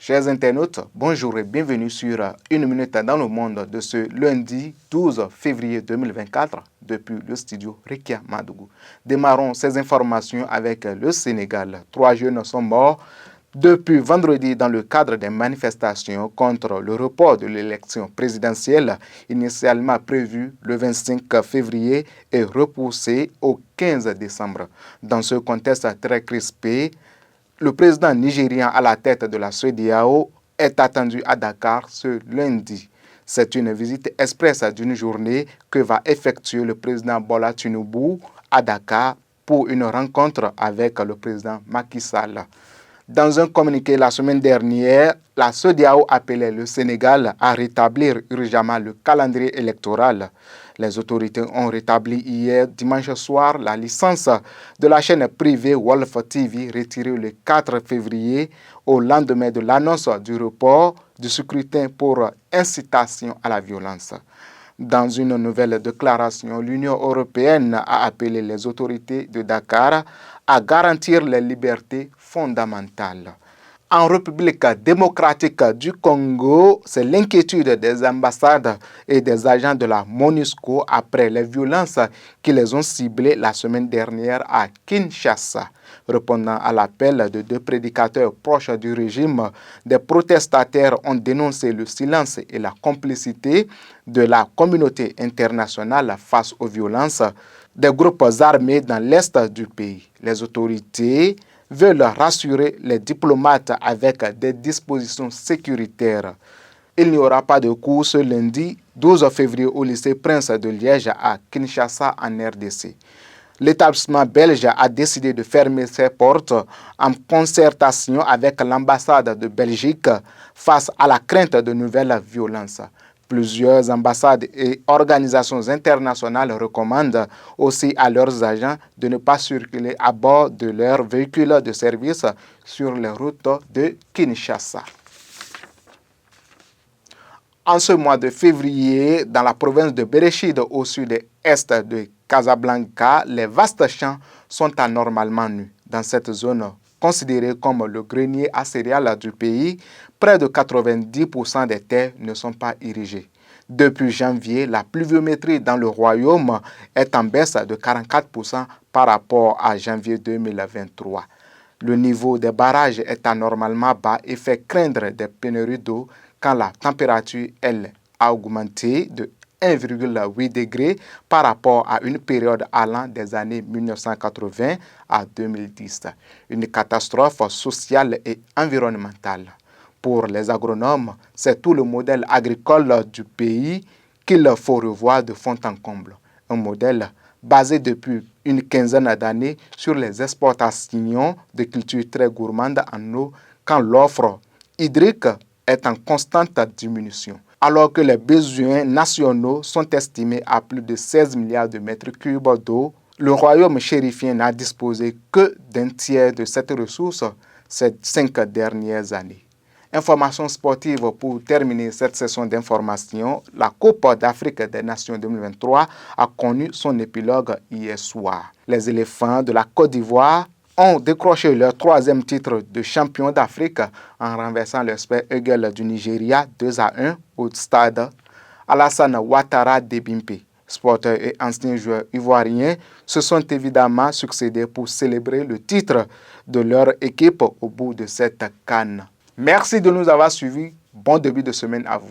Chers internautes, bonjour et bienvenue sur Une minute dans le monde de ce lundi 12 février 2024 depuis le studio Rekia Madougou. Démarrons ces informations avec le Sénégal. 3 jeunes sont morts depuis vendredi dans le cadre des manifestations contre le report de l'élection présidentielle initialement prévue le 25 février et repoussée au 15 décembre. Dans ce contexte très crispé, le président nigérien à la tête de la CEDEAO est attendu à Dakar ce lundi. C'est une visite express d'une journée que va effectuer le président Bola Tinubu à Dakar pour une rencontre avec le président Macky Sall. Dans un communiqué la semaine dernière, la CEDEAO appelait le Sénégal à rétablir urgemment le calendrier électoral. Les autorités ont rétabli hier, dimanche soir, la licence de la chaîne privée Wolf TV retirée le 4 février au lendemain de l'annonce du report du scrutin pour incitation à la violence. Dans une nouvelle déclaration, l'Union européenne a appelé les autorités de Dakar à garantir les libertés fondamentales. En République démocratique du Congo, c'est l'inquiétude des ambassades et des agents de la MONUSCO après les violences qui les ont ciblées la semaine dernière à Kinshasa. Répondant à l'appel de 2 prédicateurs proches du régime, des protestataires ont dénoncé le silence et la complicité de la communauté internationale face aux violences des groupes armés dans l'est du pays. Les autorités veulent rassurer les diplomates avec des dispositions sécuritaires. Il n'y aura pas de cours ce lundi 12 février au lycée Prince de Liège à Kinshasa en RDC. L'établissement belge a décidé de fermer ses portes en concertation avec l'ambassade de Belgique face à la crainte de nouvelles violences. Plusieurs ambassades et organisations internationales recommandent aussi à leurs agents de ne pas circuler à bord de leurs véhicules de service sur les routes de Kinshasa. En ce mois de février, dans la province de Bereshid, au sud-est de Casablanca, les vastes champs sont anormalement nus. Dans cette zone considérée comme le grenier à céréales du pays, près de 90% des terres ne sont pas irriguées. Depuis janvier, la pluviométrie dans le royaume est en baisse de 44% par rapport à janvier 2023. Le niveau des barrages est anormalement bas et fait craindre des pénuries d'eau quand la température, elle, a augmenté de 1,8 degré par rapport à une période allant des années 1980 à 2010. Une catastrophe sociale et environnementale. Pour les agronomes, c'est tout le modèle agricole du pays qu'il faut revoir de fond en comble. Un modèle basé depuis une quinzaine d'années sur les exportations de cultures très gourmandes en eau quand l'offre hydrique est en constante diminution. Alors que les besoins nationaux sont estimés à plus de 16 milliards de mètres cubes d'eau, le royaume chérifien n'a disposé que d'un tiers de cette ressource ces 5 dernières années. Information sportive pour terminer cette session d'information. La Coupe d'Afrique des Nations 2023 a connu son épilogue hier soir. Les éléphants de la Côte d'Ivoire ont décroché leur 3e titre de champion d'Afrique en renversant le Super Eagles du Nigeria 2-1 au stade Alassane Ouattara d'Ebimpe. Sporteurs et anciens joueurs ivoiriens se sont évidemment succédés pour célébrer le titre de leur équipe au bout de cette CAN. Merci de nous avoir suivis. Bon début de semaine à vous.